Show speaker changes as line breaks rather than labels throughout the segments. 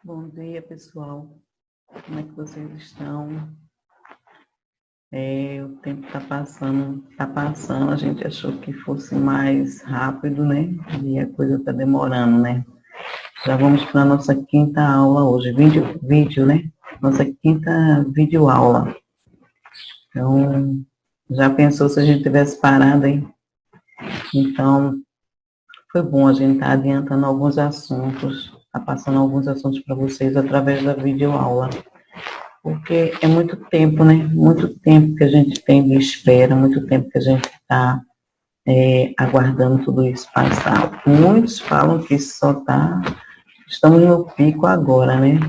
Bom dia, pessoal. Como é que vocês estão? O tempo está passando. A gente achou que fosse mais rápido, né? E a coisa está demorando, né? Já vamos para a nossa quinta aula hoje, vídeo, né? Nossa quinta videoaula. Então, já pensou se a gente tivesse parado, hein? Então, foi bom a gente estar adiantando alguns assuntos, tá passando alguns assuntos para vocês através da videoaula. Porque é muito tempo, né? Muito tempo que a gente tem de espera, muito tempo que a gente está aguardando tudo isso passar. Muitos falam que estamos no pico agora, né?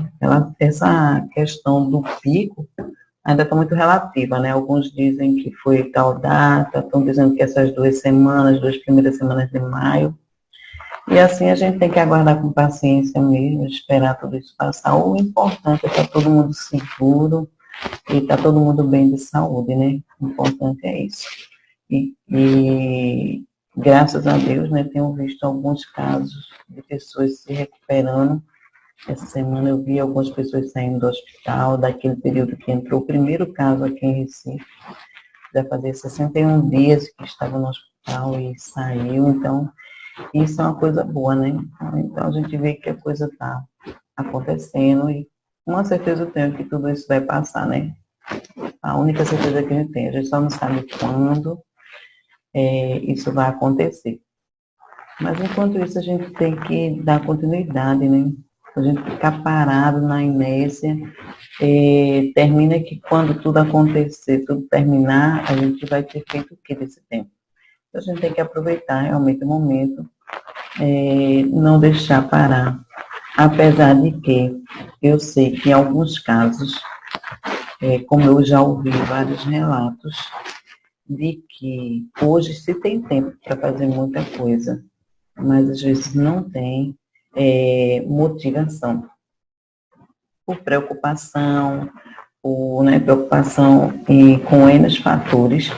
Essa questão do pico ainda está muito relativa, né? Alguns dizem que foi tal data, estão dizendo que essas 2 semanas, 2 primeiras semanas de maio. E assim a gente tem que aguardar com paciência mesmo, esperar tudo isso passar. O importante é estar todo mundo seguro, e está todo mundo bem de saúde, né? O importante é isso. E graças a Deus, né, tenho visto alguns casos de pessoas se recuperando. Essa semana eu vi algumas pessoas saindo do hospital, daquele período que entrou o primeiro caso aqui em Recife, já fazia 61 dias que estava no hospital e saiu, então isso é uma coisa boa, né? Então a gente vê que a coisa está acontecendo e com certeza eu tenho que tudo isso vai passar, né? A única certeza que a gente tem, a gente só não sabe quando isso vai acontecer. Mas enquanto isso, a gente tem que dar continuidade, né? A gente ficar parado na inércia, termina que quando tudo acontecer, tudo terminar, a gente vai ter feito o que desse tempo? Então, a gente tem que aproveitar realmente o momento, não deixar parar. Apesar de que eu sei que em alguns casos, como eu já ouvi vários relatos, de que hoje se tem tempo para fazer muita coisa, mas às vezes não tem motivação. Por preocupação, preocupação com N fatores,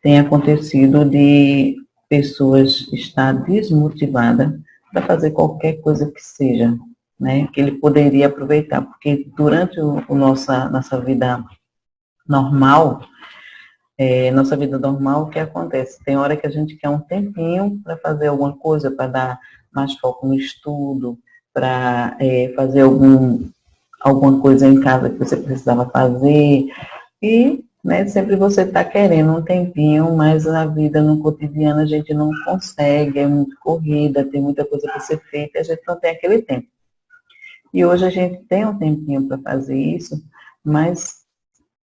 tem acontecido de pessoas estar desmotivadas para fazer qualquer coisa que seja, né, que ele poderia aproveitar, porque durante nossa vida normal, o que acontece? Tem hora que a gente quer um tempinho para fazer alguma coisa, para dar mais foco no estudo, para fazer alguma coisa em casa que você precisava fazer, e né, sempre você está querendo um tempinho, mas a vida no cotidiano a gente não consegue, é muito corrida, tem muita coisa para ser feita, e a gente não tem aquele tempo. E hoje a gente tem um tempinho para fazer isso, mas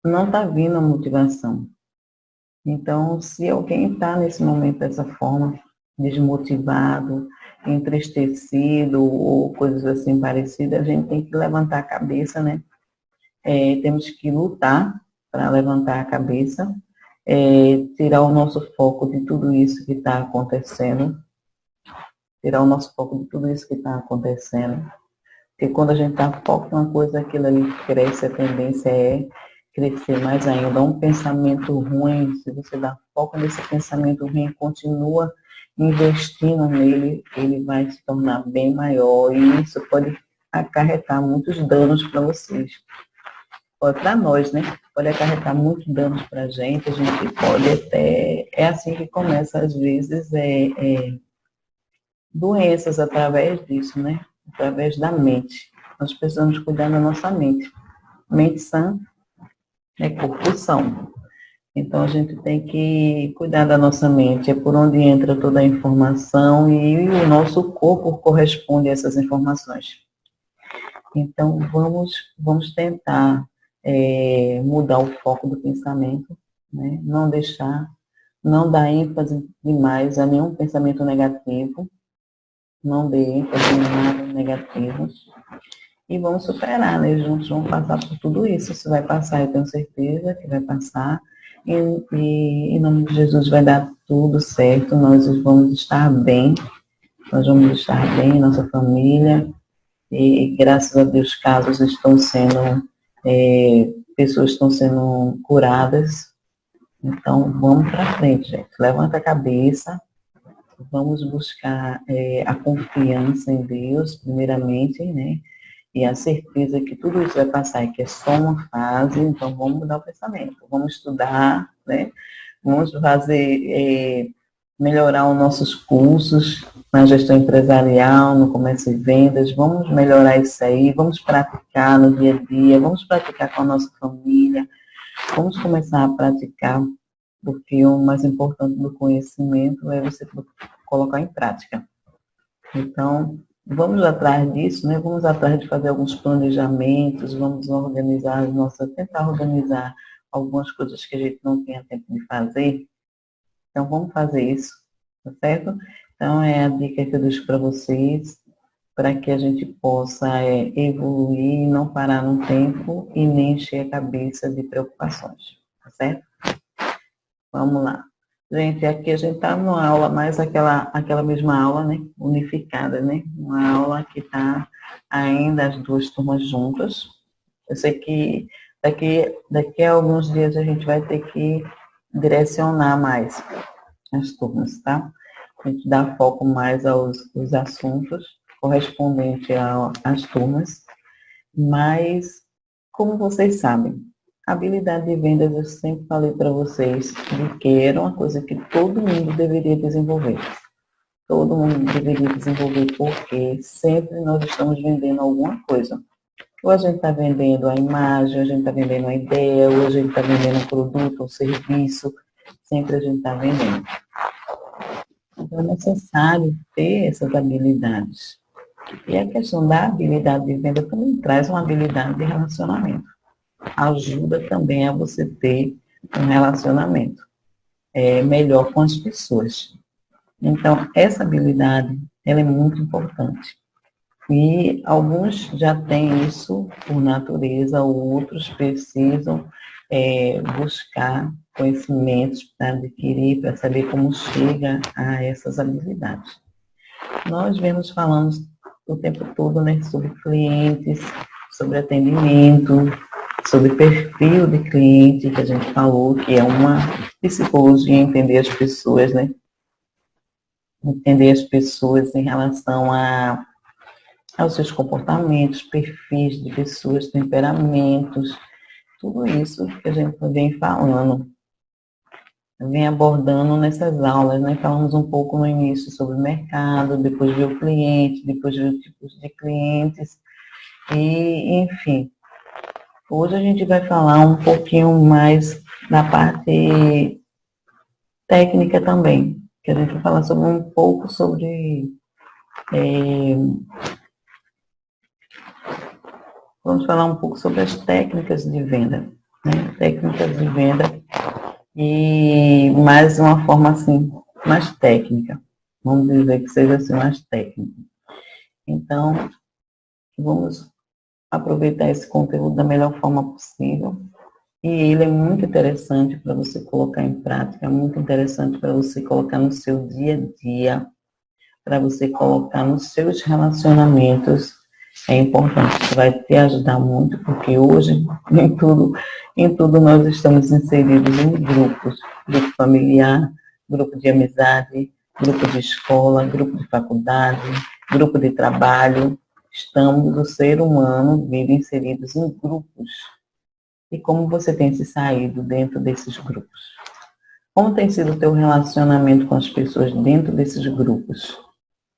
não está vindo a motivação. Então, se alguém está nesse momento dessa forma, desmotivado, entristecido ou coisas assim parecidas, a gente tem que levantar a cabeça, né? Temos que lutar para levantar a cabeça, tirar o nosso foco de tudo isso que está acontecendo, porque quando a gente está foco em uma coisa, aquilo ali cresce, a tendência é crescer mais ainda. Um pensamento ruim, se você dá foco nesse pensamento ruim, continua investindo nele, ele vai se tornar bem maior e isso pode acarretar muitos danos para vocês. Para nós, né? Pode acarretar muitos danos para a gente pode até... É assim que começa, às vezes, doenças através disso, né? Através da mente. Nós precisamos cuidar da nossa mente. Mente sã é corpo são. Então, a gente tem que cuidar da nossa mente. É por onde entra toda a informação e o nosso corpo corresponde a essas informações. Então, vamos tentar mudar o foco do pensamento, né? Não deixar Não dá ênfase demais a nenhum pensamento negativo. Não dê ênfase em nada negativo. E vamos superar, né? Juntos vamos passar por tudo isso. Isso vai passar, eu tenho certeza que vai passar. E em nome de Jesus vai dar tudo certo. Nós vamos estar bem. Nós vamos estar bem, nossa família. E graças a Deus, casos estão sendo, pessoas estão sendo curadas. Então, vamos para frente, gente. Levanta a cabeça. Vamos buscar a confiança em Deus, primeiramente, né? E a certeza que tudo isso vai passar e que é só uma fase, então vamos mudar o pensamento. Vamos estudar, né? Vamos fazer, melhorar os nossos cursos na gestão empresarial, no comércio e vendas, vamos melhorar isso aí, vamos praticar no dia a dia, vamos praticar com a nossa família, vamos começar a praticar, porque o mais importante do conhecimento é você colocar em prática. Então, vamos atrás disso, né? Vamos atrás de fazer alguns planejamentos, vamos organizar tentar organizar algumas coisas que a gente não tenha tempo de fazer. Então, vamos fazer isso, tá certo? Então, é a dica que eu deixo para vocês, para que a gente possa evoluir e não parar no tempo e nem encher a cabeça de preocupações, tá certo? Vamos lá. Gente, aqui a gente está numa aula, mais aquela mesma aula, né? Unificada, né? Uma aula que está ainda as duas turmas juntas. Eu sei que daqui a alguns dias a gente vai ter que direcionar mais as turmas, tá? A gente dá foco mais aos assuntos correspondentes às turmas. Mas, como vocês sabem, a habilidade de vendas, eu sempre falei para vocês que era uma coisa que todo mundo deveria desenvolver. Todo mundo deveria desenvolver, porque sempre nós estamos vendendo alguma coisa. Ou a gente está vendendo a imagem, ou a gente está vendendo a ideia, ou a gente está vendendo um produto, um serviço, sempre a gente está vendendo. Então é necessário ter essas habilidades. E a questão da habilidade de venda também traz uma habilidade de relacionamento. Ajuda também a você ter um relacionamento melhor com as pessoas. Então, essa habilidade, ela é muito importante. E alguns já têm isso por natureza, outros precisam buscar conhecimentos para adquirir, para saber como chega a essas habilidades. Nós vemos falando o tempo todo, né, sobre clientes, sobre atendimento, sobre perfil de cliente, que a gente falou, que é uma psicologia, entender as pessoas, né? Entender as pessoas em relação aos seus comportamentos, perfis de pessoas, temperamentos, tudo isso que a gente vem falando, vem abordando nessas aulas, né? Falamos um pouco no início sobre o mercado, depois veio o cliente, depois veio tipos de clientes, e enfim. Hoje a gente vai falar um pouquinho mais da parte técnica também, que a gente vai falar sobre um pouco sobre vamos falar um pouco sobre as técnicas de venda, né? Técnicas de venda e mais uma forma assim, mais técnica. Vamos dizer que seja assim, mais técnica. Então, vamos aproveitar esse conteúdo da melhor forma possível. E ele é muito interessante para você colocar em prática, é muito interessante para você colocar no seu dia a dia, para você colocar nos seus relacionamentos. É importante, isso vai te ajudar muito, porque hoje, em tudo nós estamos inseridos em grupos, grupo familiar, grupo de amizade, grupo de escola, grupo de faculdade, grupo de trabalho. O ser humano vive inseridos em grupos. E como você tem se saído dentro desses grupos? Como tem sido o teu relacionamento com as pessoas dentro desses grupos?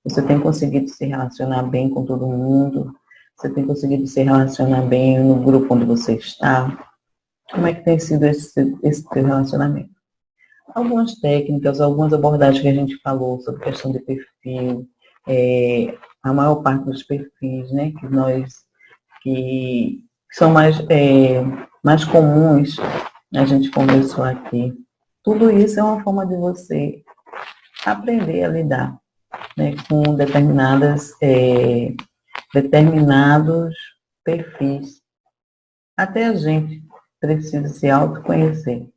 Você tem conseguido se relacionar bem com todo mundo? Você tem conseguido se relacionar bem no grupo onde você está? Como é que tem sido esse teu relacionamento? Algumas técnicas, algumas abordagens que a gente falou sobre questão de perfil, a maior parte dos perfis, né, que são mais comuns, a gente conversou aqui. Tudo isso é uma forma de você aprender a lidar, né, com determinados perfis. Até a gente precisa se autoconhecer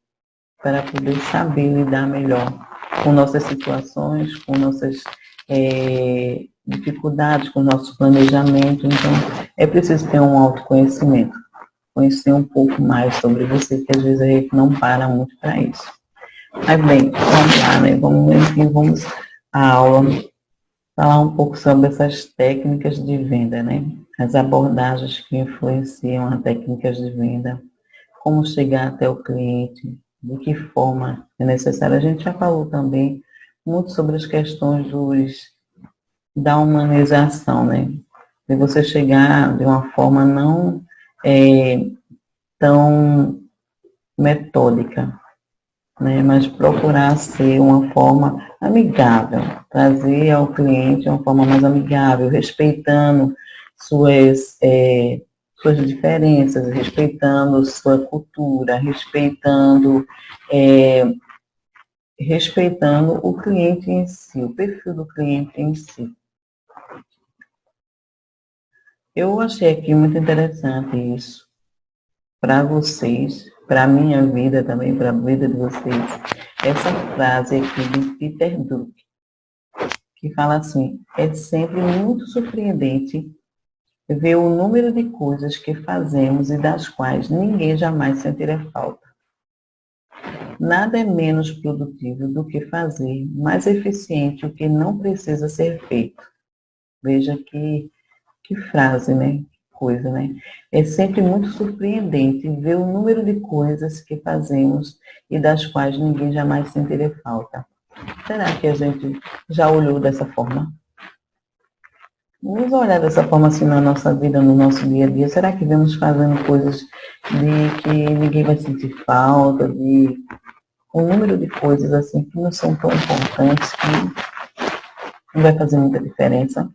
para poder saber lidar melhor com nossas situações, com nossas dificuldades, com o nosso planejamento. Então, é preciso ter um autoconhecimento, conhecer um pouco mais sobre você, que às vezes a gente não para muito para isso. Mas bem, vamos lá, né? Vamos à aula, falar um pouco sobre essas técnicas de venda, né? As abordagens que influenciam as técnicas de venda, como chegar até o cliente, de que forma é necessário. A gente já falou também muito sobre as questões da humanização, né? De você chegar de uma forma não tão metódica, né? Mas procurar ser uma forma amigável, trazer ao cliente uma forma mais amigável, respeitando suas diferenças, respeitando sua cultura, respeitando o cliente em si, o perfil do cliente em si. Eu achei aqui muito interessante isso para vocês, para a minha vida também, para a vida de vocês. Essa frase aqui de Peter Drucker, que fala assim: é sempre muito surpreendente ver o número de coisas que fazemos e das quais ninguém jamais sentirá falta. Nada é menos produtivo do que fazer mais eficiente o que não precisa ser feito. Veja que frase, né? Que coisa, né? É sempre muito surpreendente ver o número de coisas que fazemos e das quais ninguém jamais sentirá falta. Será que a gente já olhou dessa forma? Vamos olhar dessa forma assim na nossa vida, no nosso dia a dia. Será que vemos fazendo coisas de que ninguém vai sentir falta, de um número de coisas assim que não são tão importantes, que não vai fazer muita diferença?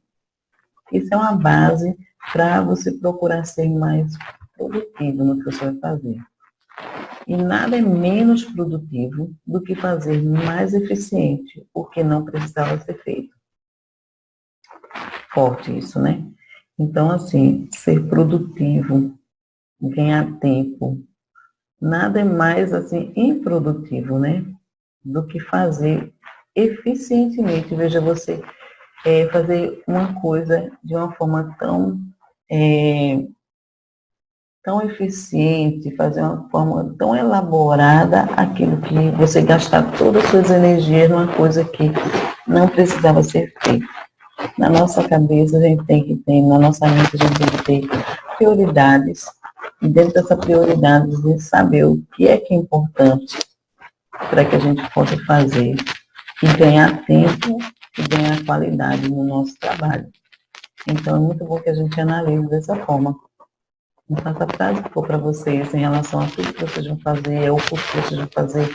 Isso é uma base para você procurar ser mais produtivo no que você vai fazer. E nada é menos produtivo do que fazer mais eficiente o que não precisava ser feito. Forte isso, né? Então, assim, ser produtivo, ganhar tempo, nada é mais, assim, improdutivo, né? Do que fazer eficientemente. Veja, você fazer uma coisa de uma forma tão eficiente, fazer uma forma tão elaborada, aquilo que você gastar todas as suas energias numa coisa que não precisava ser feita. Na nossa cabeça, a gente tem que ter, na nossa mente, a gente tem que ter prioridades, e dentro dessa prioridade, a gente saber o que é importante para que a gente possa fazer e ganhar tempo e ganhar qualidade no nosso trabalho. Então, é muito bom que a gente analise dessa forma. Então, essa frase que for para vocês em relação a tudo que vocês vão fazer, o curso que vocês vão fazer,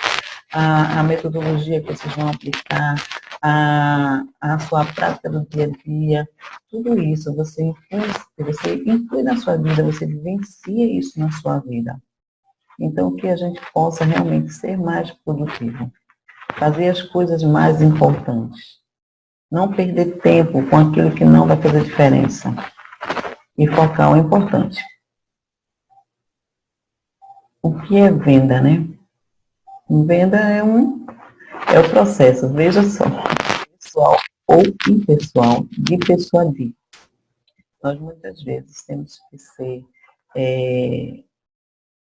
a metodologia que vocês vão aplicar, a sua prática do dia a dia, tudo isso você inclui na sua vida, você vivencia isso na sua vida. Então, que a gente possa realmente ser mais produtivo, fazer as coisas mais importantes, não perder tempo com aquilo que não vai fazer diferença e focar o importante. O que é venda, né? Venda é o processo, veja só, pessoal ou impessoal, de persuadir. Nós muitas vezes temos que ser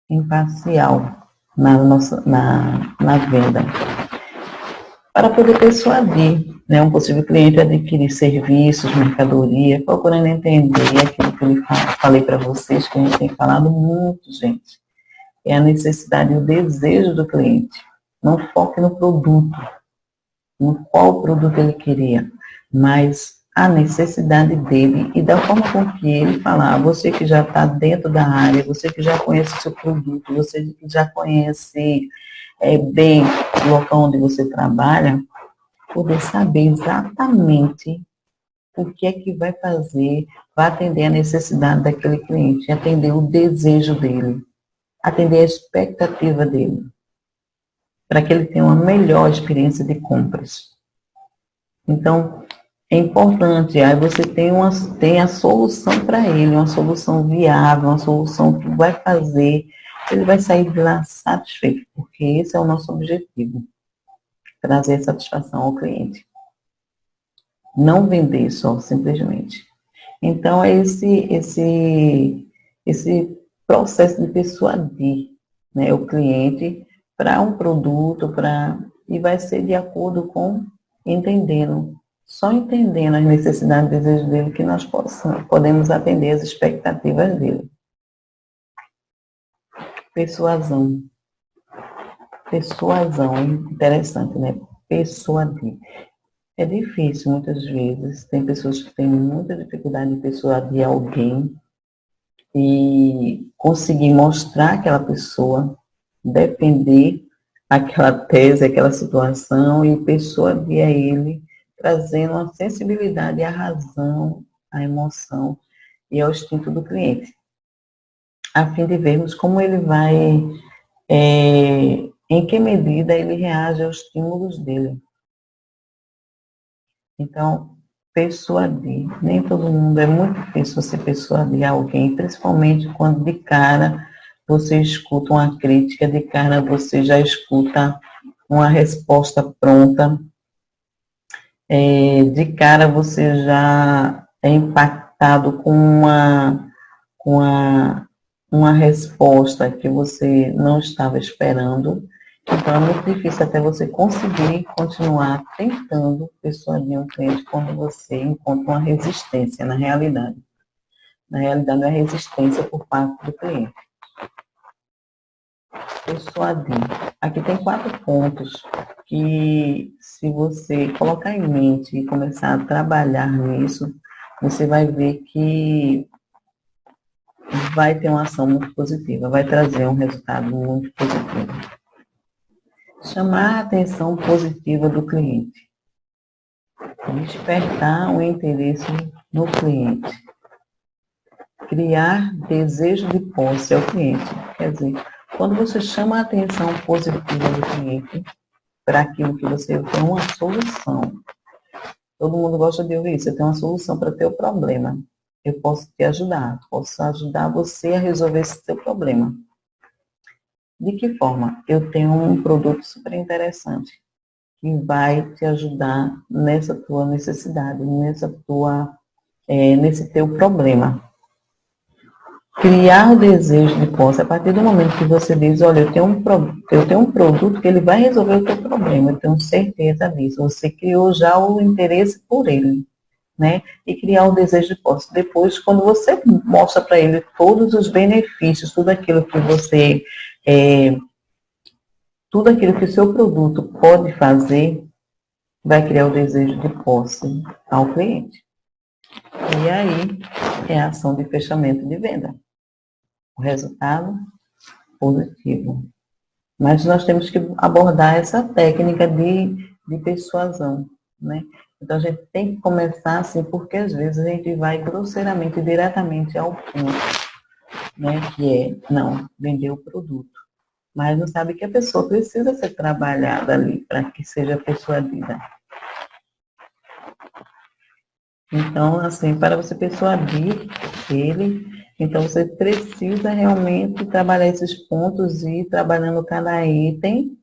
imparcial na venda, para poder persuadir, né, um possível cliente a adquirir serviços, mercadoria, procurando entender aquilo que eu falei para vocês, que a gente tem falado muito, gente. É a necessidade e o desejo do cliente. Não foque no produto, no qual produto ele queria, mas a necessidade dele e da forma com que ele falar. Você que já está dentro da área, você que já conhece o seu produto, você que já conhece bem o local onde você trabalha, poder saber exatamente o que é que vai fazer, vai atender a necessidade daquele cliente, atender o desejo dele, atender a expectativa dele. para que ele tenha uma melhor experiência de compras. Então, é importante, aí você tem a solução para ele, uma solução viável, uma solução que vai fazer, ele vai sair de lá satisfeito, porque esse é o nosso objetivo, trazer satisfação ao cliente. Não vender só, simplesmente. Então, é esse processo de persuadir, né, o cliente para um produto, e vai ser de acordo com só entendendo as necessidades e desejos dele que nós podemos atender as expectativas dele. Persuasão. Persuasão é interessante, né? Persuadir. É difícil, muitas vezes. Tem pessoas que têm muita dificuldade de persuadir alguém e conseguir mostrar aquela pessoa, defender aquela tese, aquela situação e persuadir a ele, trazendo a sensibilidade, a razão, a emoção e ao instinto do cliente, a fim de vermos como ele vai, em que medida ele reage aos estímulos dele. Então, persuadir. Nem todo mundo, é muito difícil você persuadir alguém, principalmente quando de cara você escuta uma crítica, de cara você já escuta uma resposta pronta, de cara você já é impactado com uma resposta que você não estava esperando. Então, é muito difícil até você conseguir continuar tentando persuadir um cliente quando você encontra uma resistência na realidade. Na realidade, não é resistência por parte do cliente. Persuadir. Aqui tem 4 pontos que, se você colocar em mente e começar a trabalhar nisso, você vai ver que vai ter uma ação muito positiva, vai trazer um resultado muito positivo. Chamar a atenção positiva do cliente. Despertar o interesse no cliente. Criar desejo de posse ao cliente. Quer dizer, quando você chama a atenção positiva do cliente para aquilo que você tem uma solução. Todo mundo gosta de ouvir isso. Eu tenho uma solução para o teu problema. Eu posso te ajudar. Posso ajudar você a resolver esse teu problema. De que forma? Eu tenho um produto super interessante que vai te ajudar nessa tua necessidade, nesse teu problema. Criar o desejo de posse. A partir do momento que você diz, olha, eu tenho um produto que ele vai resolver o teu problema, eu tenho certeza disso. Você criou já o interesse por ele, né? E criar o desejo de posse. Depois, quando você mostra para ele todos os benefícios, tudo aquilo que o seu produto pode fazer, vai criar o desejo de posse ao cliente. E aí é a ação de fechamento de venda. O resultado positivo. Mas nós temos que abordar essa técnica de persuasão, né? Então a gente tem que começar assim, porque às vezes a gente vai grosseiramente, diretamente ao ponto, né? Que é, não, vender o produto. Mas não sabe que a pessoa precisa ser trabalhada ali para que seja persuadida. Então, assim, para você persuadir ele, então você precisa realmente trabalhar esses pontos e ir trabalhando cada item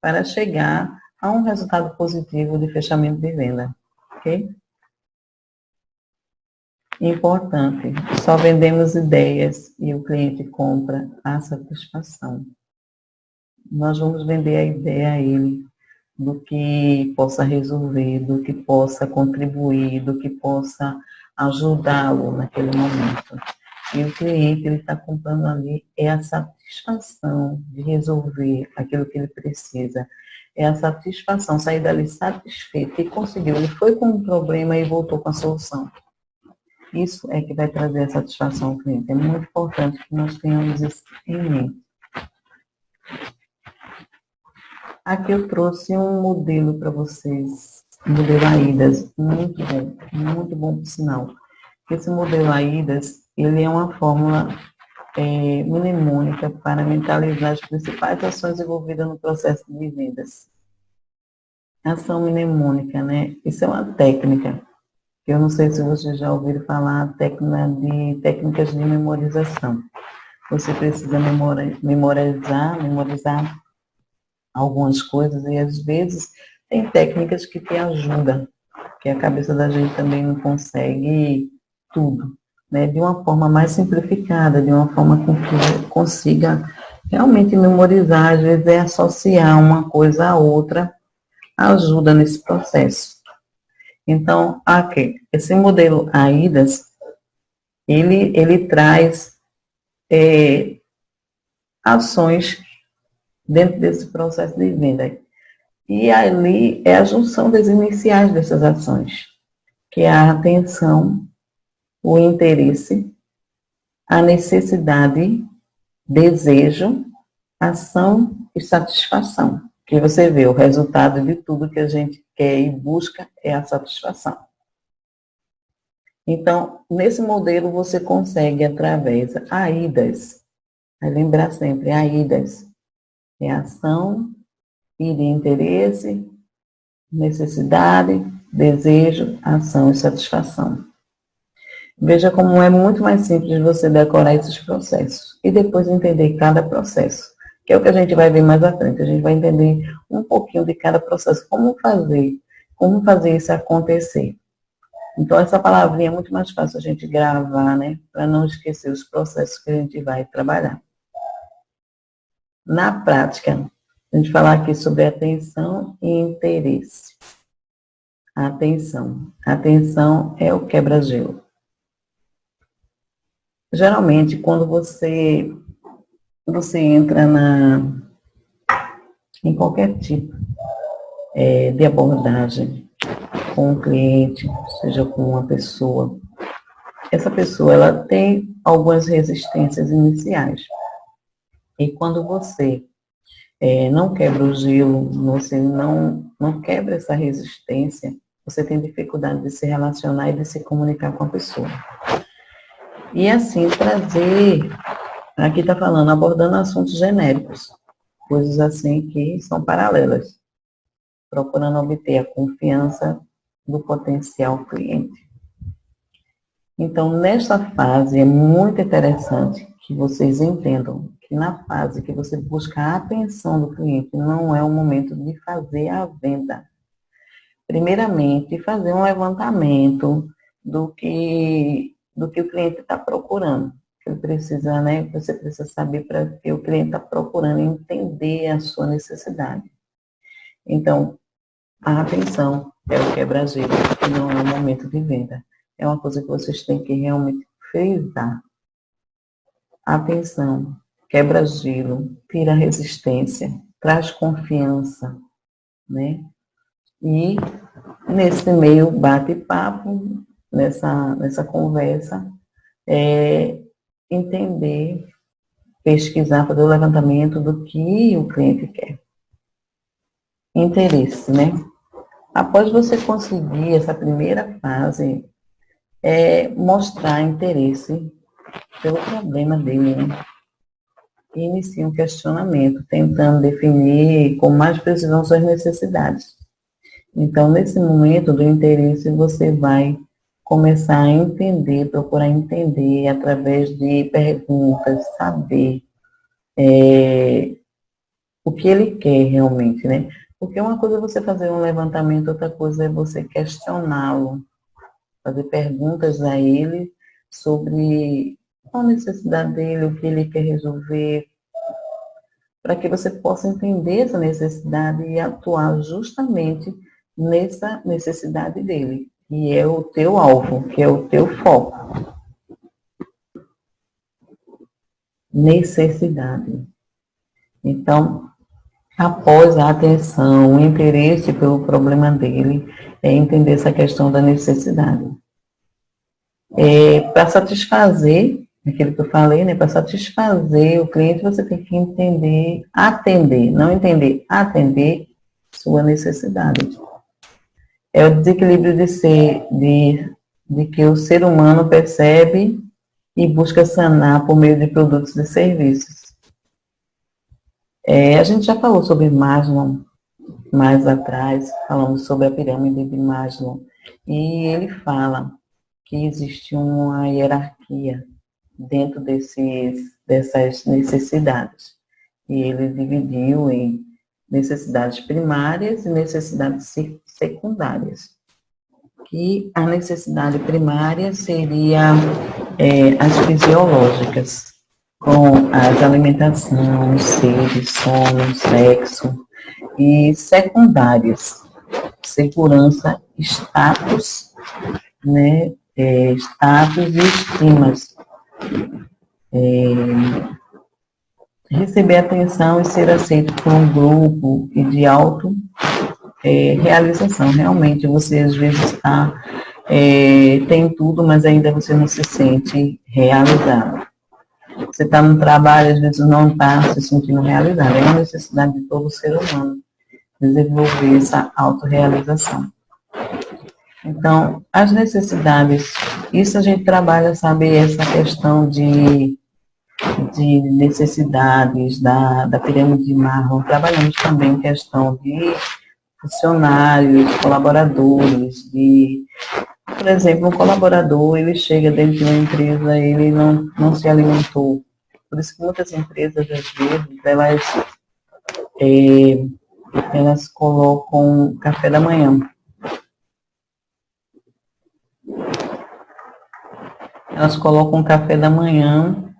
para chegar a um resultado positivo de fechamento de venda, ok? Importante, só vendemos ideias e o cliente compra a satisfação. Nós vamos vender a ideia a ele do que possa resolver, do que possa contribuir, do que possa ajudá-lo naquele momento. E o cliente, ele está comprando ali, é a satisfação de resolver aquilo que ele precisa. É a satisfação, sair dali satisfeito e conseguiu. Ele foi com um problema e voltou com a solução. Isso é que vai trazer a satisfação ao cliente. É muito importante que nós tenhamos isso em mente. Aqui eu trouxe um modelo para vocês, um modelo AIDAS, muito bom por sinal. Esse modelo AIDAS, ele é uma fórmula mnemônica para mentalizar as principais ações envolvidas no processo de vendas. Ação mnemônica, né? Isso é uma técnica. Eu não sei se vocês já ouviram falar técnicas de memorização. Você precisa memorizar algumas coisas e às vezes tem técnicas que te ajudam, que a cabeça da gente também não consegue tudo, né? De uma forma mais simplificada, de uma forma com que consiga realmente memorizar, às vezes é associar uma coisa a outra, ajuda nesse processo. Então, aqui, esse modelo AIDAS, ele traz ações dentro desse processo de venda. E ali é a junção das iniciais dessas ações, que é a atenção, o interesse, a necessidade, desejo, ação e satisfação. Que você vê, o resultado de tudo que a gente quer e busca é a satisfação. Então, nesse modelo você consegue, através AIDAS, vai lembrar sempre, AIDAS, é ação, e de interesse, necessidade, desejo, ação e satisfação. Veja como é muito mais simples você decorar esses processos e depois entender cada processo, que é o que a gente vai ver mais à frente. A gente vai entender um pouquinho de cada processo, como fazer isso acontecer. Então, essa palavrinha é muito mais fácil a gente gravar, né, para não esquecer os processos que a gente vai trabalhar. Na prática, a gente falar aqui sobre atenção e interesse. Atenção. Atenção é o quebra-gelo. Geralmente, quando você entra em qualquer tipo de abordagem com um cliente, seja com uma pessoa, essa pessoa ela tem algumas resistências iniciais. E quando você não quebra o gelo, você não quebra essa resistência, você tem dificuldade de se relacionar e de se comunicar com a pessoa. E assim, aqui está falando, abordando assuntos genéricos, coisas assim que são paralelas, procurando obter a confiança do potencial cliente. Então, nesta fase, é muito interessante que vocês entendam que na fase que você busca a atenção do cliente, não é o momento de fazer a venda. Primeiramente, fazer um levantamento do que o cliente está procurando. Ele precisa, né? Você precisa saber para que o cliente está procurando, entender a sua necessidade. Então, a atenção é o quebra-gelo, que não é o momento de venda. É uma coisa que vocês têm que realmente frisar. Atenção, quebra-gelo, tira resistência, traz confiança, né? E nesse meio bate-papo, nessa conversa, entender, pesquisar, fazer o levantamento do que o cliente quer. Interesse, né? Após você conseguir essa primeira fase, mostrar interesse pelo problema dele, né? E inicia um questionamento, tentando definir com mais precisão suas necessidades. Então, nesse momento do interesse, você vai começar a entender, procurar entender através de perguntas, saber o que ele quer realmente, né? Porque uma coisa é você fazer um levantamento, outra coisa é você questioná-lo, fazer perguntas a ele sobre qual a necessidade dele, o que ele quer resolver, para que você possa entender essa necessidade e atuar justamente nessa necessidade dele, que é o teu alvo, que é o teu foco. Necessidade. Então, após a atenção, o interesse pelo problema dele, é entender essa questão da necessidade. Para satisfazer, aquilo que eu falei, né? Para satisfazer o cliente, você tem que entender, atender, não entender, atender sua necessidade. É o desequilíbrio de que o ser humano percebe e busca sanar por meio de produtos e serviços. A gente já falou sobre Maslow mais atrás, falamos sobre a pirâmide de Maslow, e ele fala que existe uma hierarquia dentro dessas necessidades. E ele dividiu em necessidades primárias e necessidades secundárias. Que a necessidade primária seria as fisiológicas, com as alimentação, sede, sono, sexo, e secundárias, segurança, status, né, status e estimas. Receber atenção e ser aceito por um grupo e de realização. Realmente, você às vezes tem tudo, mas ainda você não se sente realizado. Você está no trabalho, às vezes não está se sentindo realizado. É uma necessidade de todo ser humano desenvolver essa autorrealização. Então, as necessidades, isso a gente trabalha, sabe, essa questão de necessidades da pirâmide de Maslow. Trabalhamos também questão de funcionários, colaboradores, por exemplo, um colaborador, ele chega dentro de uma empresa, ele não se alimentou. Por isso que muitas empresas, às vezes, elas colocam café da manhã. Elas colocam café da manhã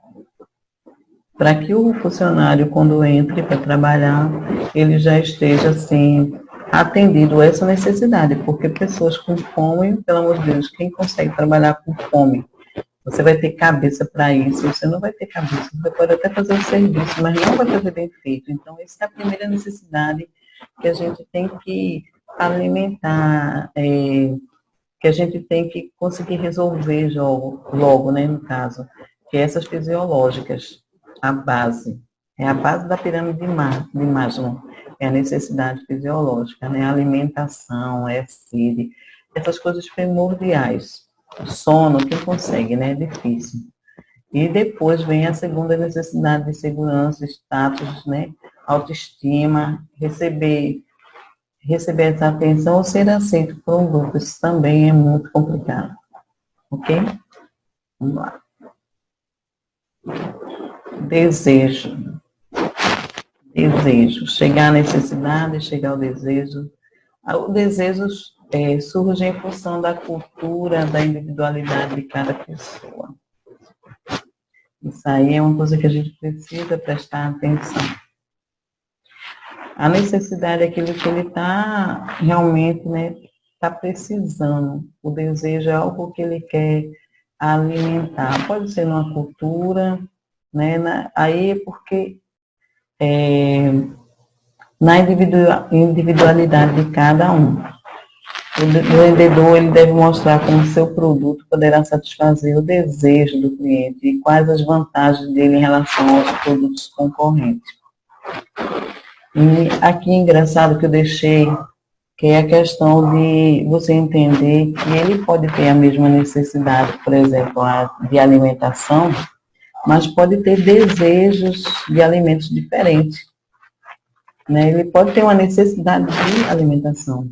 para que o funcionário, quando entre para trabalhar, ele já esteja, assim, atendido a essa necessidade, porque pessoas com fome, pelo amor de Deus, quem consegue trabalhar com fome? Você vai ter cabeça para isso, você não vai ter cabeça, você pode até fazer o serviço, mas não vai fazer bem feito. Então, essa é a primeira necessidade que a gente tem que alimentar, que a gente tem que conseguir resolver logo, né, no caso, que é essas fisiológicas, a base. É a base da pirâmide de Maslow, é a necessidade fisiológica, né, a alimentação, sede, essas coisas primordiais. Sono, quem consegue, né, é difícil. E depois vem a segunda necessidade de segurança, status, né, autoestima, receber essa atenção ou ser aceito por um grupo, isso também é muito complicado. Ok? Vamos lá. Desejo. Chegar à necessidade, chegar ao desejo. O desejo surge em função da cultura, da individualidade de cada pessoa. Isso aí é uma coisa que a gente precisa prestar atenção. A necessidade é aquilo que ele está realmente, né, está precisando. O desejo é algo que ele quer alimentar. Pode ser numa cultura, né, aí é porque na individualidade de cada um. O vendedor ele deve mostrar como seu produto poderá satisfazer o desejo do cliente e quais as vantagens dele em relação aos produtos concorrentes. E aqui engraçado que eu deixei, que é a questão de você entender que ele pode ter a mesma necessidade, por exemplo, de alimentação, mas pode ter desejos de alimentos diferentes. Né? Ele pode ter uma necessidade de alimentação,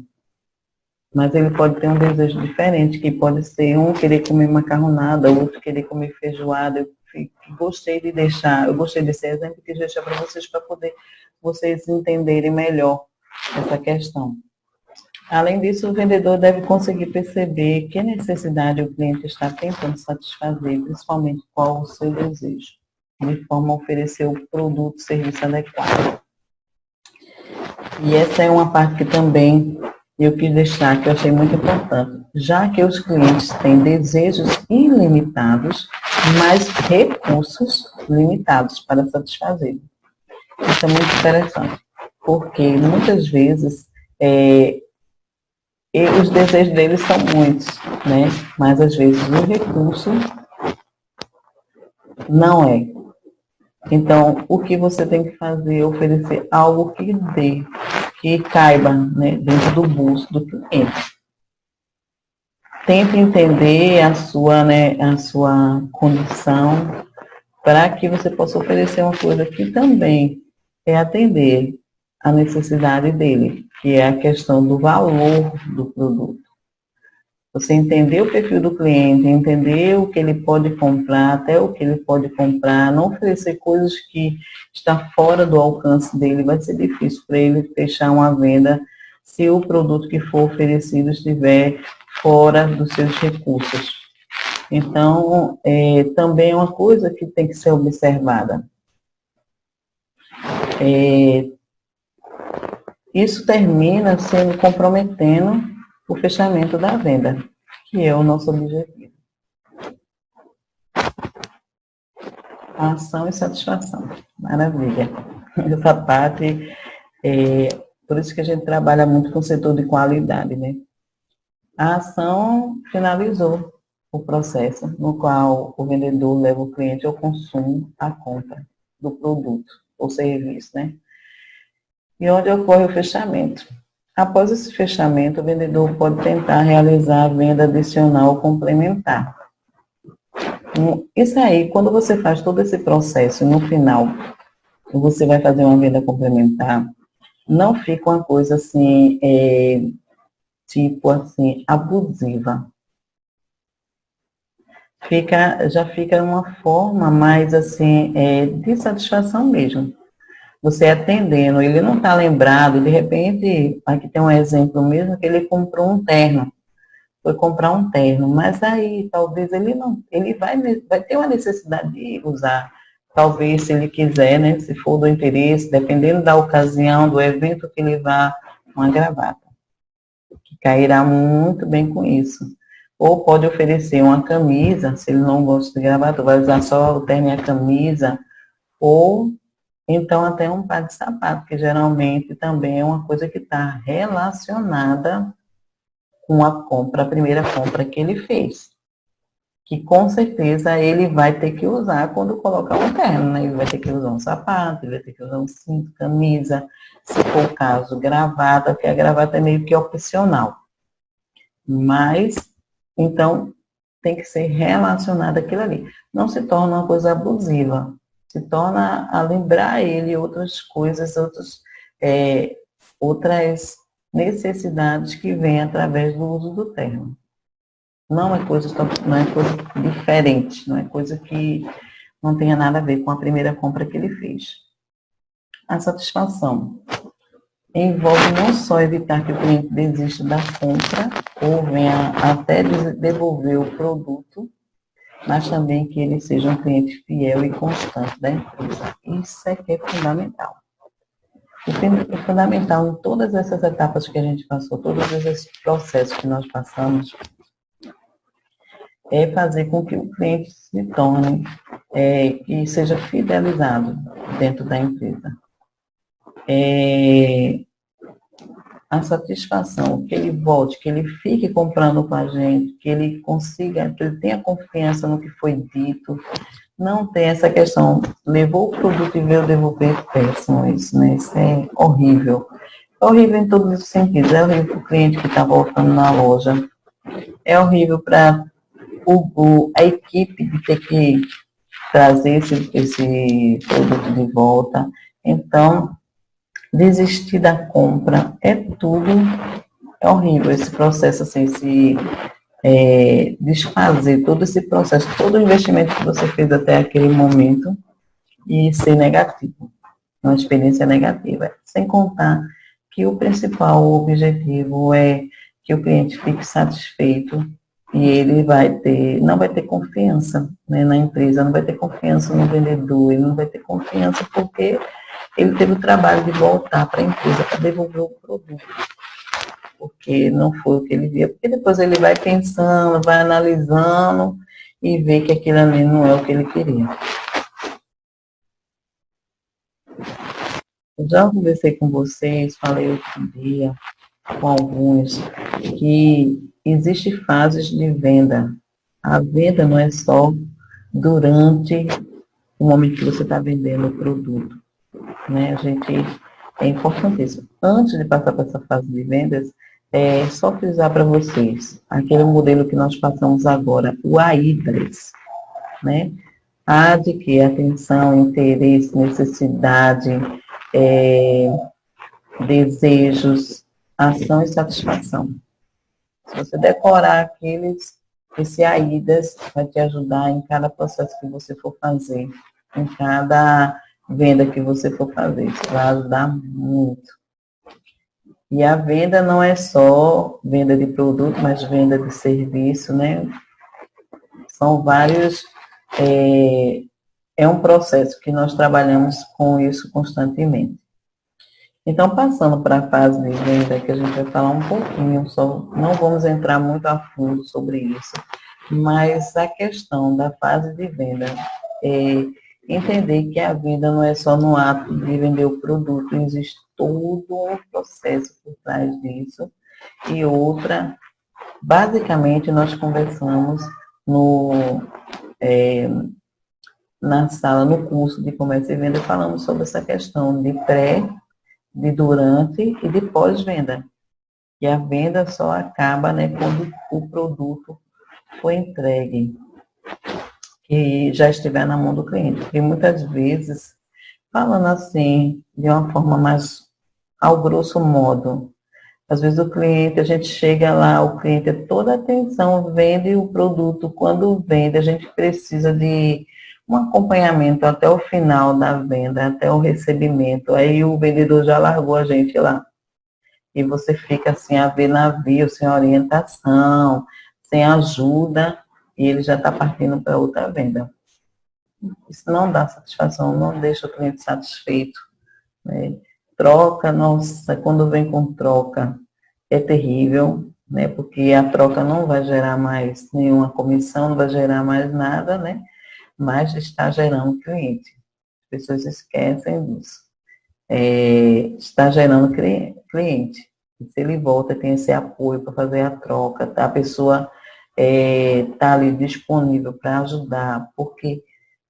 mas ele pode ter um desejo diferente, que pode ser um querer comer macarronada, outro querer comer feijoada. Eu gostei desse exemplo que deixar para vocês, para poder vocês entenderem melhor essa questão. Além disso, o vendedor deve conseguir perceber que necessidade o cliente está tentando satisfazer, principalmente qual o seu desejo, de forma a oferecer o produto, serviço adequado. E essa é uma parte que também eu quis deixar, que eu achei muito importante, já que os clientes têm desejos ilimitados, mas recursos limitados para satisfazer. Isso é muito interessante, porque muitas vezes os desejos deles são muitos, né? Mas às vezes o recurso não é. Então, o que você tem que fazer é oferecer algo que dê, que caiba, né, dentro do bolso do cliente. tente entender a sua, né, a sua condição, para que você possa oferecer uma coisa que também é atender a necessidade dele, que é a questão do valor do produto. Você entender o perfil do cliente, entender o que ele pode comprar, até o que ele pode comprar, não oferecer coisas que está fora do alcance dele, vai ser difícil para ele fechar uma venda se o produto que for oferecido estiver fora dos seus recursos. Então, também é uma coisa que tem que ser observada. Isso termina sendo comprometendo o fechamento da venda, que é o nosso objetivo. Ação e satisfação. Maravilha. Essa parte, por isso que a gente trabalha muito com o setor de qualidade, né? A ação finalizou o processo no qual o vendedor leva o cliente ao consumo, à compra do produto ou serviço, né? E onde ocorre o fechamento. Após esse fechamento, o vendedor pode tentar realizar a venda adicional ou complementar. Isso aí, quando você faz todo esse processo, no final, você vai fazer uma venda complementar, não fica uma coisa assim, tipo assim, abusiva. Já fica uma forma mais assim, de satisfação mesmo. Você atendendo, ele não está lembrado, de repente, aqui tem um exemplo mesmo, que ele comprou um terno, foi comprar um terno, mas aí talvez ele vai ter uma necessidade de usar, talvez se ele quiser, né, se for do interesse, dependendo da ocasião, do evento que ele vá, uma gravata, que cairá muito bem com isso. Ou pode oferecer uma camisa, se ele não gosta de gravata, vai usar só o terno e a camisa, ou então até um par de sapato, que geralmente também é uma coisa que está relacionada com a primeira compra que ele fez. Que com certeza ele vai ter que usar quando colocar um terno, né? Ele vai ter que usar um sapato, ele vai ter que usar um cinto, camisa, se for o caso, gravata, porque a gravata é meio que opcional. Mas, então, tem que ser relacionado àquilo ali. Não se torna uma coisa abusiva, se torna a lembrar ele outras coisas, outras necessidades que vêm através do uso do terno. Não é coisa diferente, não é coisa que não tenha nada a ver com a primeira compra que ele fez. A satisfação envolve não só evitar que o cliente desista da compra ou venha até devolver o produto, mas também que ele seja um cliente fiel e constante da empresa. Isso é que é fundamental. O fundamental em todas essas etapas que a gente passou, todos esses processos que nós passamos, é fazer com que o cliente se torne, que seja fidelizado dentro da empresa. A satisfação, que ele volte, que ele fique comprando com a gente, que ele consiga, que ele tenha confiança no que foi dito, não tem essa questão, levou o produto e veio devolver, péssimo isso, né? Isso é horrível. É horrível em todos os sentidos, é horrível para o cliente que está voltando na loja, é horrível para a equipe de ter que trazer esse produto de volta. Então, desistir da compra é tudo, é horrível esse processo, assim, desfazer todo esse processo, todo o investimento que você fez até aquele momento e ser negativo, uma experiência negativa. Sem contar que o principal objetivo é que o cliente fique satisfeito e ele não vai ter confiança, né, na empresa, não vai ter confiança no vendedor, ele não vai ter confiança porque ele teve o trabalho de voltar para a empresa para devolver o produto, porque não foi o que ele via, porque depois ele vai pensando, vai analisando e vê que aquilo ali não é o que ele queria. Eu já conversei com vocês, falei outro dia com alguns, que existem fases de venda. A venda não é só durante o momento que você está vendendo o produto, né? É importantíssimo. Antes de passar por essa fase de vendas, Só frisar para vocês, aquele modelo que nós passamos agora, o AIDAS, né? A de que atenção, interesse, necessidade, é, desejos, ação e satisfação. Se você decorar esse AIDAS vai te ajudar em cada processo que você for fazer, em cada venda que você for fazer. Isso vai ajudar muito. E a venda não é só venda de produto, mas venda de serviço, né? São vários, é um processo que nós trabalhamos com isso constantemente. Então, passando para a fase de venda, que a gente vai falar um pouquinho, só não vamos entrar muito a fundo sobre isso, mas a questão da fase de venda é entender que a venda não é só no ato de vender o produto, existe todo um processo por trás disso. E outra, basicamente, nós conversamos na sala, no curso de comércio e venda, falamos sobre essa questão de pré, de durante e de pós-venda. E a venda só acaba, né, quando o produto foi entregue, que já estiver na mão do cliente. Porque muitas vezes, falando assim, de uma forma mais ao grosso modo, às vezes o cliente, a gente chega lá, o cliente é toda atenção, vende o produto. Quando vende, a gente precisa de um acompanhamento até o final da venda, até o recebimento. Aí o vendedor já largou a gente lá. E você fica assim, a ver navio, sem orientação, sem ajuda, e ele já está partindo para outra venda. Isso não dá satisfação, não deixa o cliente satisfeito, né? Troca, nossa, quando vem com troca, é terrível, né? Porque a troca não vai gerar mais nenhuma comissão, não vai gerar mais nada, né? Mas está gerando cliente. As pessoas esquecem disso. Está gerando cliente. Se ele volta, tem esse apoio para fazer a troca, tá? A pessoa está ali disponível para ajudar, porque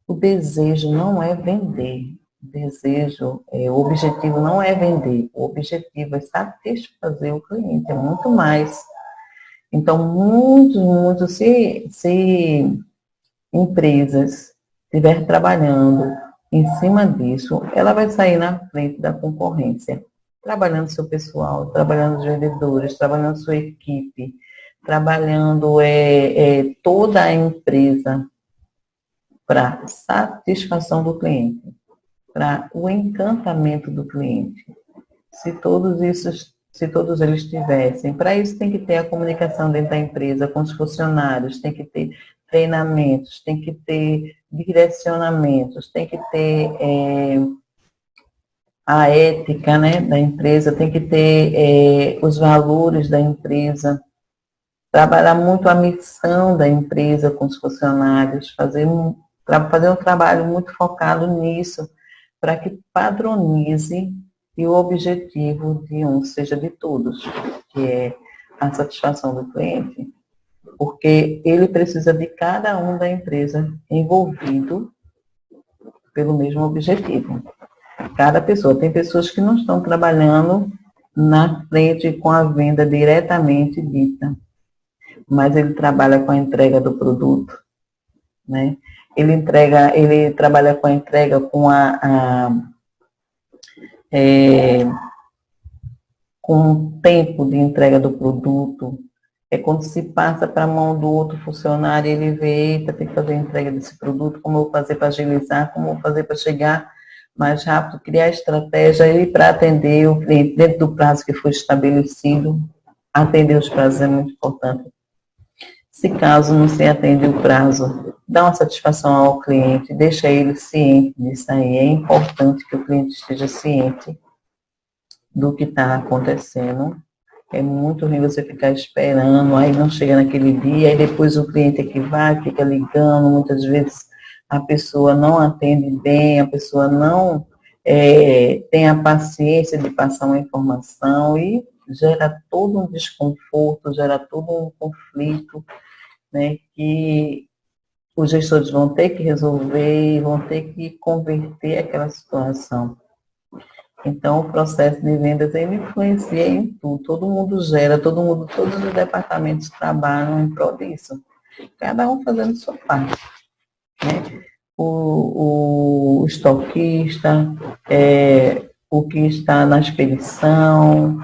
o desejo não é vender. O objetivo não é vender, o objetivo é satisfazer o cliente, é muito mais. Então, se empresas estiver trabalhando em cima disso, ela vai sair na frente da concorrência, trabalhando seu pessoal, trabalhando os vendedores, trabalhando sua equipe, trabalhando toda a empresa para satisfação do cliente, para o encantamento do cliente. Se todos eles tivessem, para isso tem que ter a comunicação dentro da empresa com os funcionários, tem que ter treinamentos, tem que ter direcionamentos, tem que ter a ética, né, da empresa, tem que ter os valores da empresa, trabalhar muito a missão da empresa com os funcionários, fazer um trabalho muito focado nisso, para que padronize e o objetivo de um seja de todos, que é a satisfação do cliente, porque ele precisa de cada um da empresa envolvido pelo mesmo objetivo. Cada pessoa, tem pessoas que não estão trabalhando na frente com a venda diretamente dita, mas ele trabalha com a entrega do produto, né? Ele trabalha com a entrega, com o tempo de entrega do produto. É quando se passa para a mão do outro funcionário, ele vê, eita, tem que fazer a entrega desse produto, como eu vou fazer para agilizar, como eu vou fazer para chegar mais rápido, criar estratégia e para atender o cliente dentro do prazo que foi estabelecido. Atender os prazos é muito importante. Se caso não se atende o prazo, dá uma satisfação ao cliente, deixa ele ciente disso aí. É importante que o cliente esteja ciente do que está acontecendo. É muito ruim você ficar esperando, aí não chega naquele dia, aí depois o cliente é que vai, fica ligando, muitas vezes a pessoa não atende bem, a pessoa não tem a paciência de passar uma informação e gera todo um desconforto, gera todo um conflito, né, que os gestores vão ter que resolver e vão ter que converter aquela situação. Então, o processo de vendas, ele influencia em tudo. Todo mundo gera, todos os departamentos trabalham em prol disso. Cada um fazendo sua parte, né? O estoquista, o que está na expedição,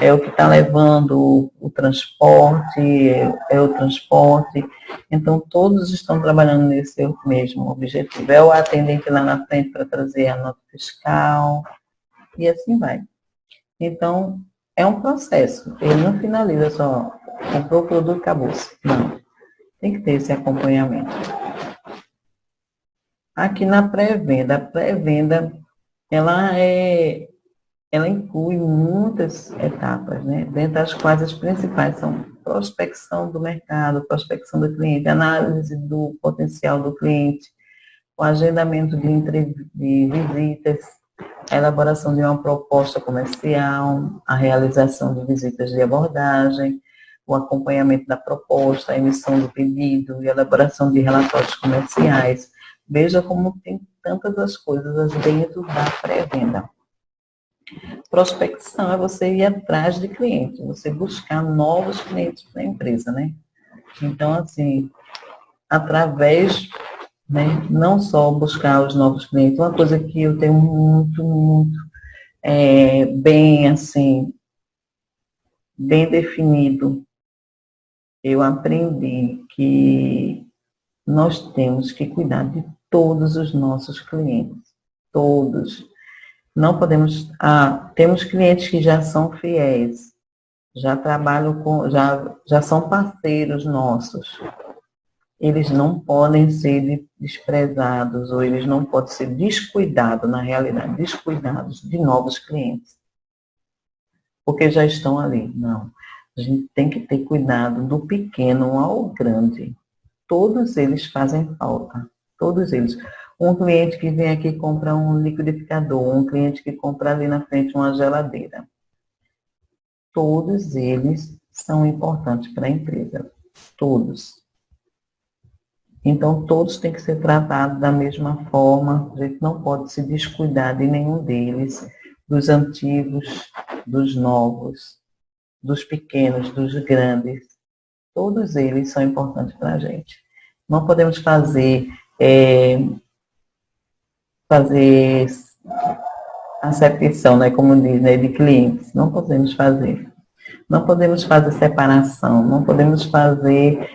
é o que está levando o transporte, é o transporte. Então, todos estão trabalhando nesse mesmo objetivo. É o atendente lá na frente para trazer a nota fiscal, e assim vai. Então, é um processo. Ele não finaliza só, comprou o produto, acabou-se. Não. Tem que ter esse acompanhamento. Aqui na pré-venda, a pré-venda, ela inclui muitas etapas, né? Dentre das quais as principais são prospecção do mercado, prospecção do cliente, análise do potencial do cliente, o agendamento de visitas, a elaboração de uma proposta comercial, a realização de visitas de abordagem, o acompanhamento da proposta, a emissão do pedido e a elaboração de relatórios comerciais. Veja como tem tantas as coisas dentro da pré-venda. Prospecção é você ir atrás de clientes, você buscar novos clientes para a empresa, né? Então, assim, através, né, não só buscar os novos clientes, uma coisa que eu tenho muito bem, assim, bem definido, eu aprendi que nós temos que cuidar de todos os nossos clientes, todos. Não podemos, temos clientes que já são fiéis, já trabalham já são parceiros nossos. Eles não podem ser desprezados, ou eles não podem ser descuidados, na realidade, descuidados de novos clientes. Porque já estão ali. Não. A gente tem que ter cuidado do pequeno ao grande. Todos eles fazem falta. Todos eles. Um cliente que vem aqui e compra um liquidificador, um cliente que compra ali na frente uma geladeira. Todos eles são importantes para a empresa. Todos. Então, todos têm que ser tratados da mesma forma. A gente não pode se descuidar de nenhum deles, dos antigos, dos novos, dos pequenos, dos grandes. Todos eles são importantes para a gente. Não podemos fazer acepção, né, como diz, né, de clientes. Não podemos fazer. Não podemos fazer separação, não podemos fazer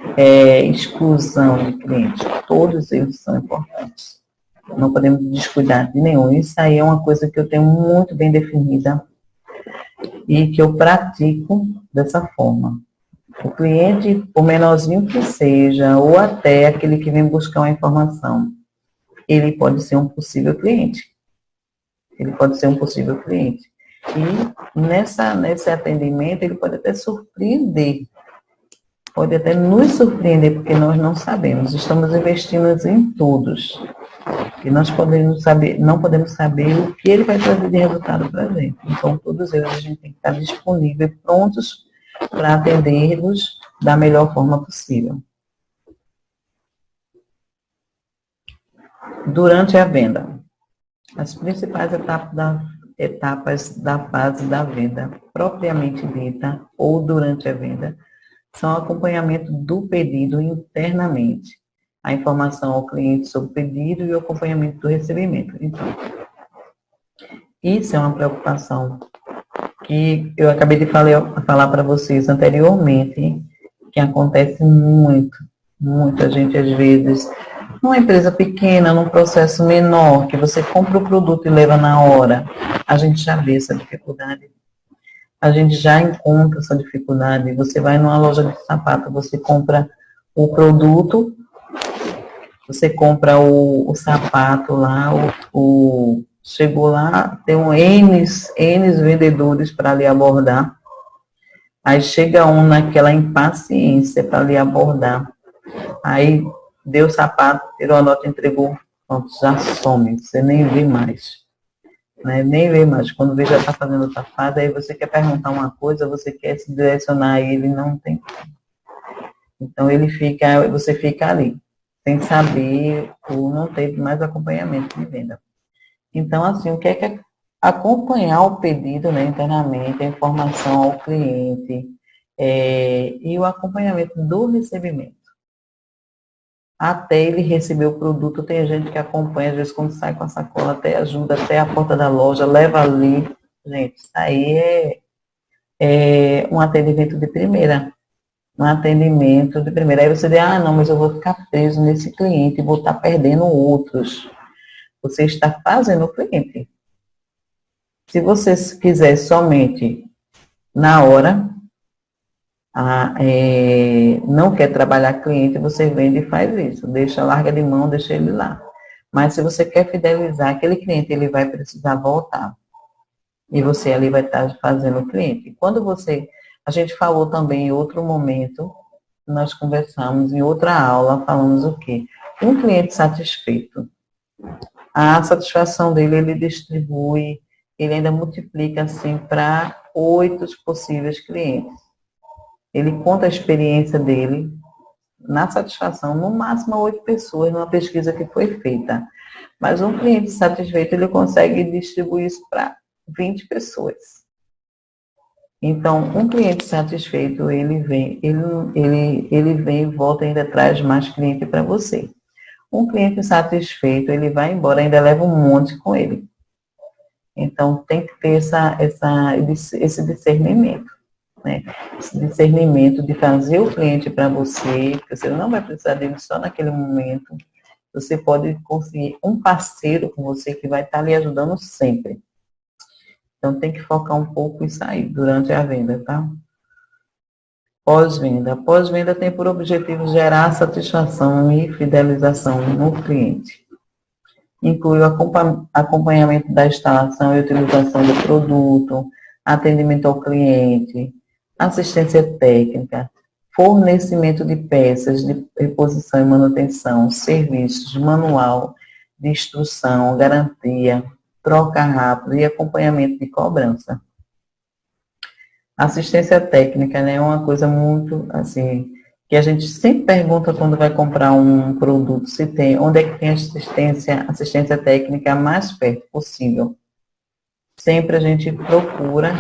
exclusão de clientes. Todos eles são importantes. Não podemos descuidar de nenhum. Isso aí é uma coisa que eu tenho muito bem definida e que eu pratico dessa forma. O cliente, por menorzinho que seja, ou até aquele que vem buscar uma informação, ele pode ser um possível cliente. Ele pode ser um possível cliente. E nesse atendimento, ele pode até surpreender. Pode até nos surpreender, porque nós não sabemos. Estamos investindo em todos. E nós não podemos saber o que ele vai trazer de resultado para a gente. Então, todos eles a gente tem que estar disponível e prontos para atendê-los da melhor forma possível. Durante a venda, as principais etapas da fase da venda, propriamente dita, ou durante a venda, são o acompanhamento do pedido internamente, a informação ao cliente sobre o pedido e o acompanhamento do recebimento. Então, isso é uma preocupação que eu acabei de falar para vocês anteriormente, que acontece muito. Muita gente, às vezes, numa empresa pequena, num processo menor, que você compra o produto e leva na hora, a gente já vê essa dificuldade. A gente já encontra essa dificuldade. Você vai numa loja de sapato, você compra o produto, você compra o sapato lá, chegou lá, tem N vendedores para lhe abordar. Aí chega um naquela impaciência para lhe abordar. Aí deu o sapato, tirou a nota, entregou, pronto, já some, você nem vê mais. Né? Nem vê mais. Quando vê já está fazendo outra fase, aí você quer perguntar uma coisa, você quer se direcionar a ele, não tem. Então você fica ali, sem saber ou não teve mais acompanhamento de venda. Então, assim, o que é que acompanhar o pedido, né, internamente, a informação ao cliente, e o acompanhamento do recebimento. Até ele receber o produto, tem gente que acompanha, às vezes quando sai com a sacola, até ajuda, até a porta da loja, leva ali. Gente, isso aí é um atendimento de primeira. Um atendimento de primeira. Aí você diz, não, mas eu vou ficar preso nesse cliente, vou estar perdendo outros. Você está fazendo o cliente. Se você quiser somente na hora, não quer trabalhar cliente, você vende e faz isso. Larga de mão, deixa ele lá. Mas se você quer fidelizar aquele cliente, ele vai precisar voltar. E você ali vai estar fazendo o cliente. A gente falou também em outro momento, nós conversamos em outra aula, falamos o quê? Um cliente satisfeito, a satisfação dele, ele distribui, ele ainda multiplica assim para 8 possíveis clientes. Ele conta a experiência dele na satisfação, no máximo 8 pessoas, numa pesquisa que foi feita. Mas um cliente satisfeito, ele consegue distribuir isso para 20 pessoas. Então, um cliente satisfeito, ele vem e volta e ainda traz mais cliente para você. Um cliente satisfeito, ele vai embora, ainda leva um monte com ele. Então, tem que ter esse discernimento, né? Esse discernimento de fazer o cliente para você, porque você não vai precisar dele só naquele momento. Você pode conseguir um parceiro com você que vai estar lhe ajudando sempre. Então, tem que focar um pouco isso aí, durante a venda, tá? Pós-venda. Pós-venda tem por objetivo gerar satisfação e fidelização no cliente. Inclui o acompanhamento da instalação e utilização do produto, atendimento ao cliente, assistência técnica, fornecimento de peças de reposição e manutenção, serviços, manual de instrução, garantia, troca rápida e acompanhamento de cobrança. Assistência técnica, né, é uma coisa muito, assim, que a gente sempre pergunta quando vai comprar um produto, onde é que tem assistência técnica mais perto possível. Sempre a gente procura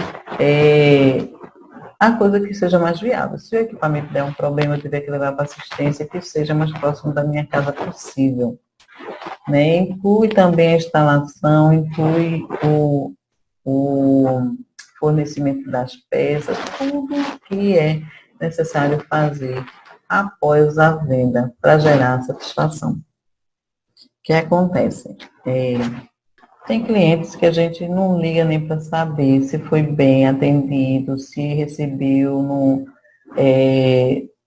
a coisa que seja mais viável. Se o equipamento der um problema, eu tiver que levar para assistência, que seja mais próximo da minha casa possível. Né? Inclui também a instalação, inclui o fornecimento das peças, tudo que é necessário fazer após a venda para gerar satisfação. O que acontece? Tem clientes que a gente não liga nem para saber se foi bem atendido, se recebeu, não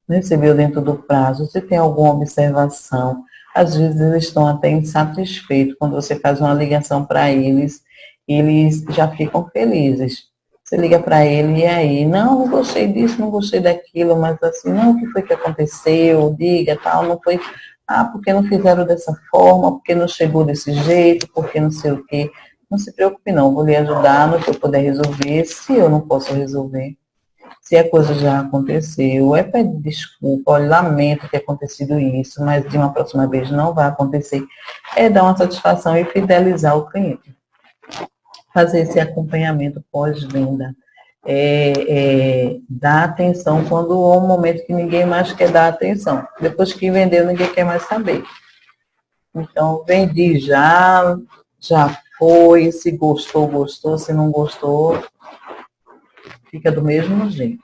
recebeu dentro do prazo, se tem alguma observação. Às vezes eles estão até insatisfeitos quando você faz uma ligação para eles já ficam felizes. Você liga para ele e aí, não gostei disso, não gostei daquilo, mas assim, não, o que foi que aconteceu? Diga, tal, não foi, porque não fizeram dessa forma, porque não chegou desse jeito, porque não sei o quê. Não se preocupe não, vou lhe ajudar no que eu puder resolver, se eu não posso resolver. Se a coisa já aconteceu, pede desculpa, olha, lamento ter acontecido isso, mas de uma próxima vez não vai acontecer. Dar uma satisfação e fidelizar o cliente. Fazer esse acompanhamento pós-venda. Dar atenção quando há um momento que ninguém mais quer dar atenção. Depois que vendeu, ninguém quer mais saber. Então, vendi já foi, se gostou, gostou, se não gostou, fica do mesmo jeito.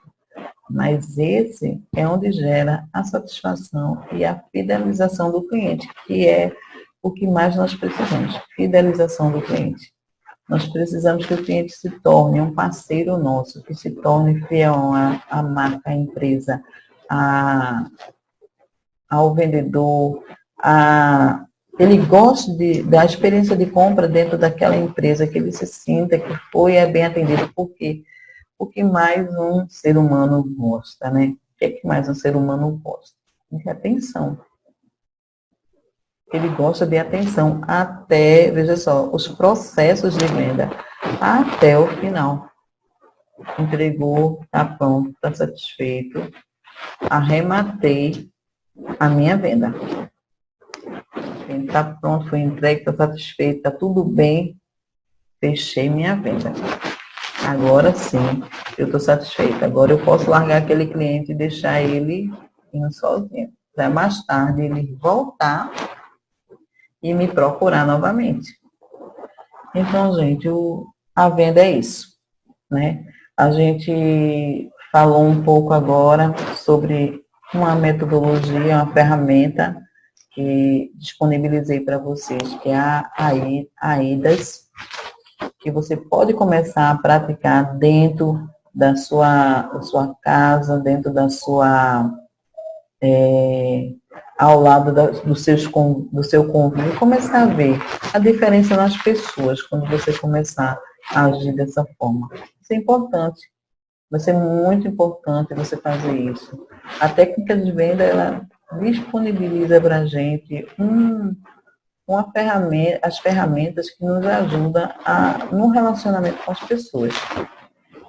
Mas esse é onde gera a satisfação e a fidelização do cliente, que é o que mais nós precisamos, fidelização do cliente. Nós precisamos que o cliente se torne um parceiro nosso, que se torne fiel à marca, à empresa, ao vendedor, ele goste da experiência de compra dentro daquela empresa, que ele se sinta que foi bem atendido, porque o que mais um ser humano gosta, né? O que é que mais um ser humano gosta? De atenção. Ele gosta de atenção até, veja só, os processos de venda, até o final. Entregou, está pronto, está satisfeito, arrematei a minha venda. Ele está pronto, foi entregue, está satisfeito, está tudo bem. fechei minha venda. Agora sim, eu estou satisfeita. Agora eu posso largar aquele cliente e deixar ele indo sozinho. Para mais tarde ele voltar e me procurar novamente. Então, gente, a venda é isso, né? A gente falou um pouco agora sobre uma metodologia, uma ferramenta que disponibilizei para vocês, que é a AIDAS, que você pode começar a praticar dentro da sua casa, dentro da sua, ao lado do seu convívio, começar a ver a diferença nas pessoas quando você começar a agir dessa forma. Isso é importante, vai ser muito importante você fazer isso. A técnica de venda, ela disponibiliza para a gente as ferramentas que nos ajudam no relacionamento com as pessoas.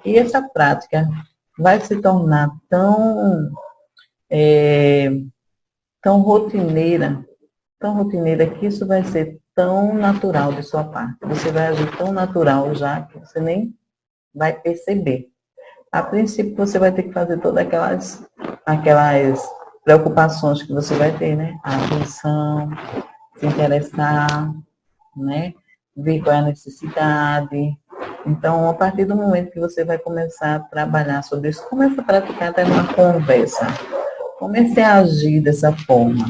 E essa prática vai se tornar tão rotineira que isso vai ser tão natural de sua parte. Você vai agir tão natural já que você nem vai perceber. A princípio, você vai ter que fazer todas aquelas preocupações que você vai ter, né? A atenção, se interessar, né? Ver qual é a necessidade. Então, a partir do momento que você vai começar a trabalhar sobre isso, comece a praticar até numa conversa. Comece a agir dessa forma.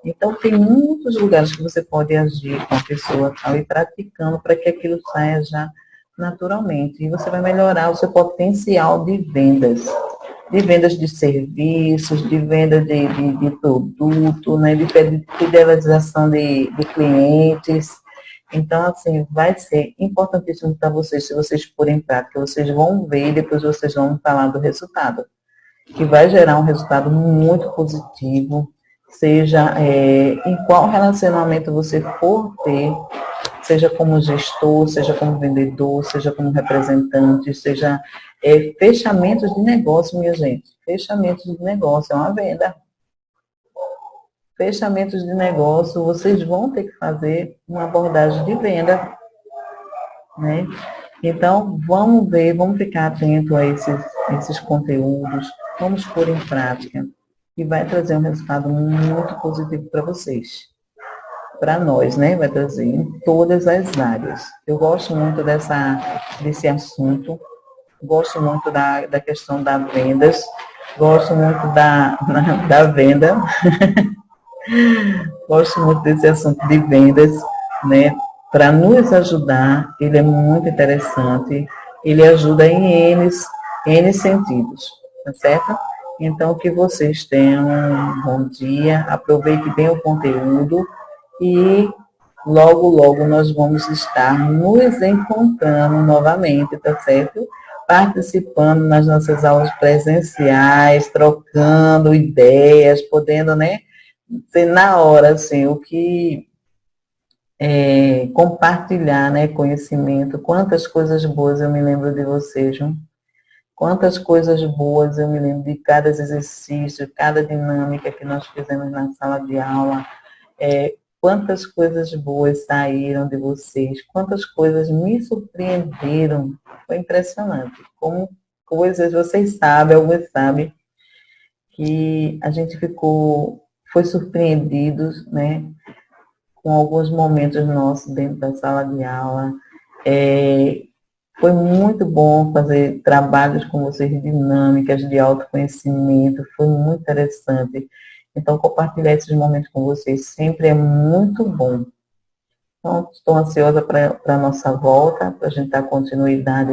Então, tem muitos lugares que você pode agir com a pessoa tal, e praticando para que aquilo saia já naturalmente. E você vai melhorar o seu potencial de vendas de serviços, de venda de produto, né, de fidelização de clientes. Então, assim, vai ser importantíssimo para vocês, se vocês forem em prática, vocês vão ver e depois vocês vão falar do resultado, que vai gerar um resultado muito positivo, seja em qual relacionamento você for ter, seja como gestor, seja como vendedor, seja como representante, seja fechamentos de negócio, minha gente. Fechamentos de negócio é uma venda. Fechamentos de negócio, vocês vão ter que fazer uma abordagem de venda, né? Então, vamos ver, vamos ficar atento a esses conteúdos, vamos pôr em prática, e vai trazer um resultado muito positivo para vocês. Para nós, né? Vai trazer em todas as áreas. Eu gosto muito desse assunto, gosto muito da questão das vendas, gosto muito da venda, gosto muito desse assunto de vendas, né? Para nos ajudar, ele é muito interessante, ele ajuda em N sentidos, tá certo? Então, que vocês tenham um bom dia, aproveite bem o conteúdo e logo, logo nós vamos estar nos encontrando novamente, tá certo? Participando nas nossas aulas presenciais, trocando ideias, podendo, né, ser na hora, assim, o que compartilhar, né, conhecimento. Quantas coisas boas eu me lembro de vocês, viu? Quantas coisas boas eu me lembro de cada exercício, cada dinâmica que nós fizemos na sala de aula. Quantas coisas boas saíram de vocês, quantas coisas me surpreenderam. Foi impressionante. Como coisas, vocês sabem, alguns sabem, que a gente foi surpreendidos, né, com alguns momentos nossos dentro da sala de aula. Foi muito bom fazer trabalhos com vocês, dinâmicas de autoconhecimento, foi muito interessante. Então, compartilhar esses momentos com vocês sempre é muito bom. Então, estou ansiosa para a nossa volta, para a gente dar continuidade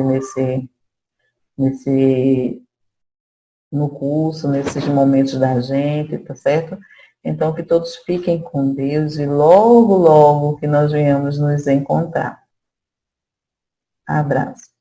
no curso, nesses momentos da gente, tá certo? Então, que todos fiquem com Deus e logo, logo que nós venhamos nos encontrar. Abraço.